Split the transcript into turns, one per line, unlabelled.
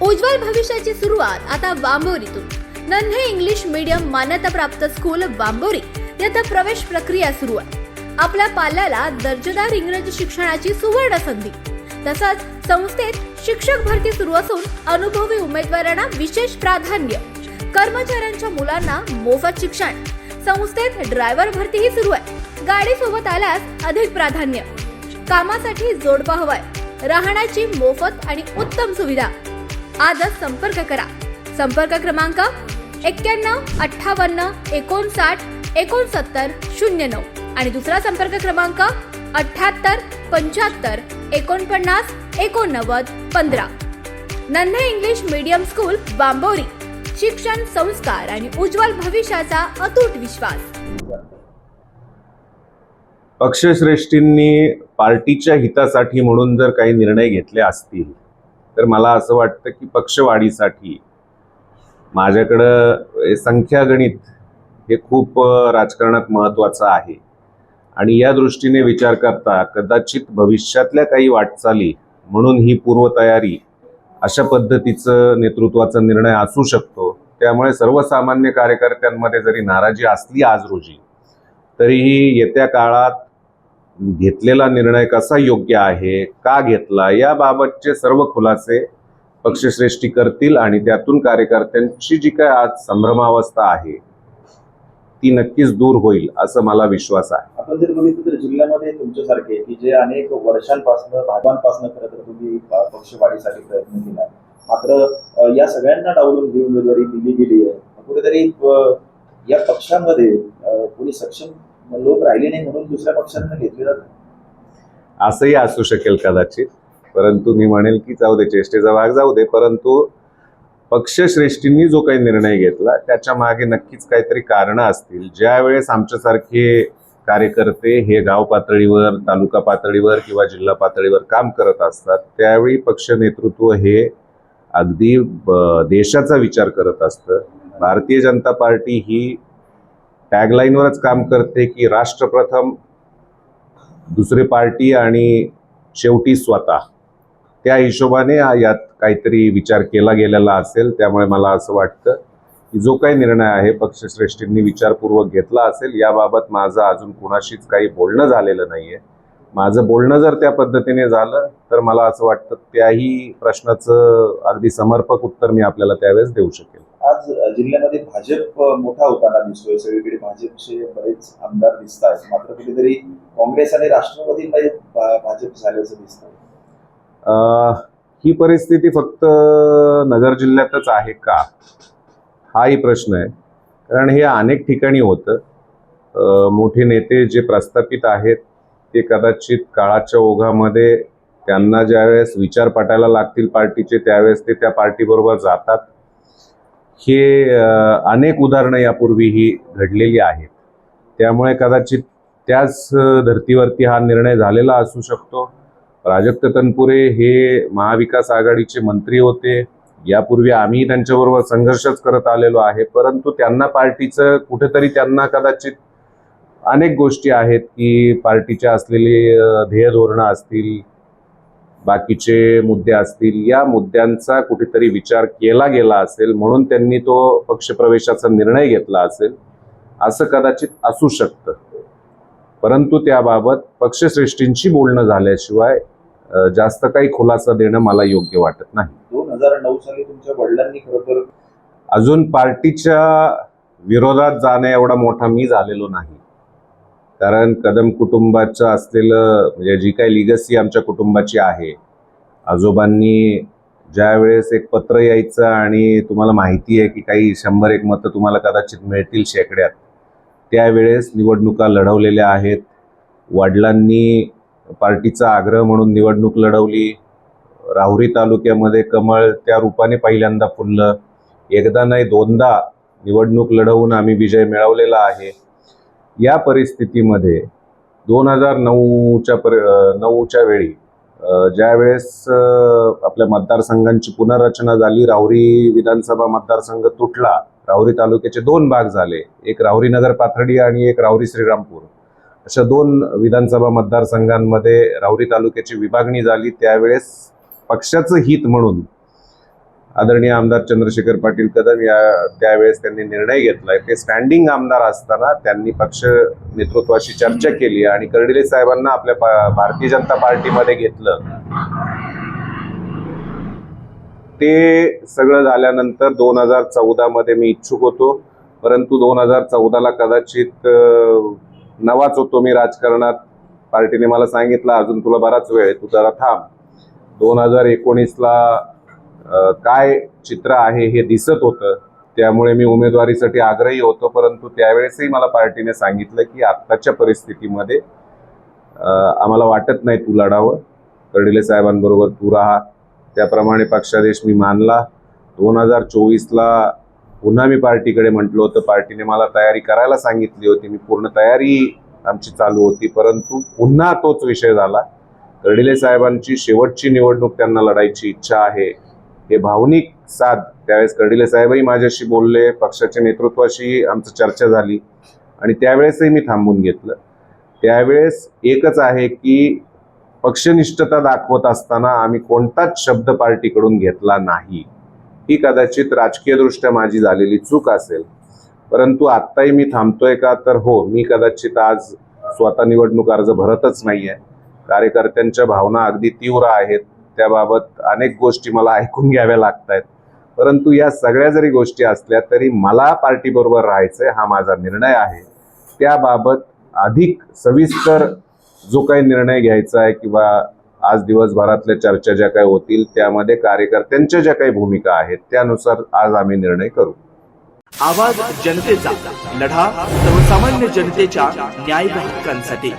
उज्ज्वल भविष्याची सुरुवात आता वांबोरीतून. नन्हे इंग्लिश मीडियम मान्यताप्राप्त स्कूल वांबोरी येथे प्रवेश प्रक्रिया सुरू आहे. आपल्या पाल्याला दर्जेदार इंग्रजी शिक्षणाची सुवर्ण संधी. तसंच संस्थेत शिक्षक भरती सुरू असून अनुभवी उमेदवारांना विशेष प्राधान्य. कर्मचाऱ्यांच्या मुलांना मोफत शिक्षण. संस्थेत ड्रायव्हर भरतीही सुरू आहे. गाडी सोबत आल्यास अधिक प्राधान्य. कामासाठी जोडपा हवाय. राहण्याची मोफत आणि उत्तम सुविधा. आजच संपर्क करा. संपर्क क्रमांक 91 58 59 69 09 आणि दुसरा संपर्क क्रमांक 78 75 49 89 15. नन्हे इंग्लिश मीडियम स्कूल वांबोरी. शिक्षण, संस्कार आणि उज्ज्वल भविष्याचा अतूट विश्वास.
पक्षश्रेष्ठींनी पार्टीच्या हितासाठी म्हणून जर काही निर्णय घेतले असतील तर मला असं वाटतं की पक्षवाढीसाठी माझ्याकडं संख्यागणित हे खूप राजकारणात महत्त्वाचं आहे आणि या दृष्टीने विचार करता कदाचित भविष्यातल्या काही वाटचाली म्हणून ही पूर्वतयारी अशा पद्धतीचं नेतृत्वाचा निर्णय असू शकतो. त्यामुळे सर्वसामान्य कार्यकर्त्यांमध्ये जरी नाराजी असली आज रोजी तरीही येत्या काळात घेतलेला निर्णय कसा योग्य आहे, का घेतला, याबाबतचे सर्व खुलासे पक्षश्रेष्ठी करतील आणि त्यातून कार्यकर्त्यांची जी काय आज संभ्रमावस्था आहे ती नक्कीच दूर होईल असं मला विश्वास आहे.
आपण जर बघितलं तर जिल्ह्यामध्ये तुमच्यासारखे की जे अनेक वर्षांपासून भाजपांपासून खरं तर तुम्ही पक्षवाढीसाठी प्रयत्न केला, मात्र या सगळ्यांना डावलून ही उमेदवारी दिली गेली आहे. कुठेतरी या पक्षामध्ये कोणी सक्षम लोक राहिले नाही म्हणून दुसऱ्या पक्षांना घेतले जात.
असंही असू शकेल कदाचित, परंतु मी म्हणेल की जाऊ दे, चेष्टेचा भाग जाऊ दे. परंतु पक्षश्रेष्ठींनी जो काही निर्णय घेतला त्याच्या मागे नक्कीच काहीतरी कारणं असतील. ज्या वेळेस आमच्यासारखे कार्यकर्ते हे गाव पातळीवर, तालुका पातळीवर किंवा जिल्हा पातळीवर काम करत असतात त्यावेळी पक्ष नेतृत्व हे अगदी देशाचा विचार करत असतं. भारतीय जनता पार्टी ही टॅगलाईनवरच काम करते की राष्ट्र प्रथम, दुसरी पार्टी आणि शेवटी स्वतः. त्या हिशोबाने यात काहीतरी विचार केला गेलेला असेल. त्यामुळे मला असं वाटतं की जो काही निर्णय आहे पक्षश्रेष्ठींनी विचारपूर्वक घेतला असेल. याबाबत माझं अजून कुणाशीच काही बोलणं झालेलं नाहीये. माझं बोलणं जर त्या पद्धतीने झालं तर मला असं वाटतं त्याही प्रश्नाचं अगदी समर्पक उत्तर मी आपल्याला त्यावेळेस देऊ शकेल.
आज जिल्ह्यामध्ये भाजप मोठा होताना दिसतोय. सगळीकडे भाजपचे बरेच आमदार दिसत आहेत, मात्र कुठेतरी काँग्रेस आणि राष्ट्रवादीमध्ये भाजप झाल्याचं दिसतंय.
ही परिस्थिती फक्त नगर जिल्ह्यातच आहे का, हाही प्रश्न आहे. कारण हे अनेक ठिकाणी होतं. मोठे नेते जे प्रस्थापित आहेत ते कदाचित काळाच्या ओघामध्ये त्यांना ज्यावेळेस विचार पटायला लागतील पार्टीचे त्यावेळेस ते त्या पार्टीबरोबर जातात. हे अनेक उदाहरणं यापूर्वीही घडलेली आहेत. त्यामुळे कदाचित त्याच धर्तीवरती हा निर्णय झालेला असू शकतो. प्राजक्त तनपुरे हे महाविकास आघाडीचे मंत्री होते. यापूर्वी आम्ही त्यांच्याबरोबर संघर्षच करत आलेलो आहे, परंतु त्यांना पार्टीचं कुठेतरी त्यांना कदाचित अनेक गोष्टी आहेत की पार्टीच्या असलेली ध्येय धोरणं असतील, बाकीचे मुद्दे असतील, या मुद्द्यांचा कुठेतरी विचार केला गेला असेल म्हणून त्यांनी तो पक्षप्रवेशाचा निर्णय घेतला असेल असं कदाचित असू शकतं. परंतु त्याबाबत पक्षश्रेष्ठींशी बोलणं झाल्याशिवाय जास्त काही खुलासा देणं मला योग्य वाटत नाही.
2009 साली तुमच्या वडिलांनी खरं तर
अजून पार्टीच्या विरोधात जाणं एवढा मोठा मी झालेलो नाही. कारण कदम कुटुंबाचं असलेलं म्हणजे जी काही लिगसी आमच्या कुटुंबाची आहे, आजोबांनी ज्या वेळेस एक पत्र यायचं आणि तुम्हाला माहिती आहे की काही 100-1 मतं तुम्हाला कदाचित मिळतील शेकड्यात, त्यावेळेस निवडणुका लढवलेल्या आहेत. वडिलांनी पार्टीचा आग्रह म्हणून निवडणूक लढवली. राहुरी तालुक्यामध्ये कमळ त्या रूपाने पहिल्यांदा फुललं. एकदा नाही दोनदा निवडणूक लढवून आम्ही विजय मिळवलेला आहे. या परिस्थितीमध्ये 2009च्या वेळी ज्यावेळेस आपल्या मतदारसंघांची पुनर्रचना झाली, राहुरी विधानसभा मतदारसंघ तुटला. राहुरी तालुक्याचे 2 भाग झाले, एक राहुरी नगर पाथर्डी आणि एक राहुरी श्रीरामपूर. अशा 2 विधानसभा मतदारसंघांमध्ये राहुरी तालुक्याची विभागणी झाली. त्यावेळेस पक्षाचं हित म्हणून आदरणीय आमदार चंद्रशेखर पाटील कदम त्यावेळेस त्यांनी निर्णय घेतलाय. ते स्टँडिंग आमदार असताना त्यांनी पक्ष नेतृत्वाशी चर्चा केली आणि कर्डिले साहेबांना आपल्या भारतीय जनता पार्टीमध्ये घेतलं. ते सगळं झाल्यानंतर 2014 मध्ये मी इच्छुक होतो, परंतु 2014ला कदाचित नवाच होतो मी राजकारणात. पार्टीने मला सांगितलं अजून तुला बराच वेळ आहे, तू जरा थांब. 2019ला काय चित्र आहे हे दिसत होतं, त्यामुळे मी उमेदवारीसाठी आग्रही होतो. परंतु त्यावेळेसही मला पार्टीने सांगितलं की आत्ताच्या परिस्थितीमध्ये आम्हाला वाटत नाही तू लढावं, कर्डिले साहेबांबरोबर तू राहा. त्याप्रमाणे पक्षादेश मी मानला. 2024ला पुन्हा मी पार्टीकडे म्हटलं होतं. पार्टीने मला तयारी करायला सांगितली होती, मी पूर्ण तयारी आमची चालू होती. परंतु पुन्हा तोच विषय झाला. कर्डिले साहेबांची शेवटची निवडणूक त्यांना लढायची इच्छा आहे, हे भावनिक साध. त्यावेळेस कर्डिले साहेबही माझ्याशी बोलले, पक्षाच्या नेतृत्वाशी आमची चर्चा झाली आणि त्यावेळेसही मी थांबून घेतलं. त्यावेळेस एकच आहे की पक्षनिष्ठता दाखवत असताना आम्ही कोणताच शब्द पार्टीकडून घेतला नाही. ही कदाचित राजकीयदृष्ट्या माझी झालेली चूक असेल. परंतु आत्ताही मी थांबतोय का, तर हो, मी कदाचित आज स्वतः निवडणूक अर्ज भरतच नाहीये. कार्यकर्त्यांच्या भावना अगदी तीव्र आहेत, त्याबाबत अनेक गोष्टी मला ऐकून घ्याव्या लागतायत. परंतु या सगळ्या जरी गोष्टी असल्या तरी मला पार्टीबरोबर राहायचंय, हा माझा निर्णय आहे. त्याबाबत अधिक सविस्तर जो काही निर्णय घ्यायचा आहे किंवा आज दिवसभरातल्या चर्चा ज्या काही होतील त्यामध्ये कार्यकर्त्यांच्या ज्या काही भूमिका आहेत त्यानुसार आज आम्ही निर्णय करू.
आवाज जनतेचा, लढा सर्वसामान्य जनतेच्या न्याय हक्कांसाठी.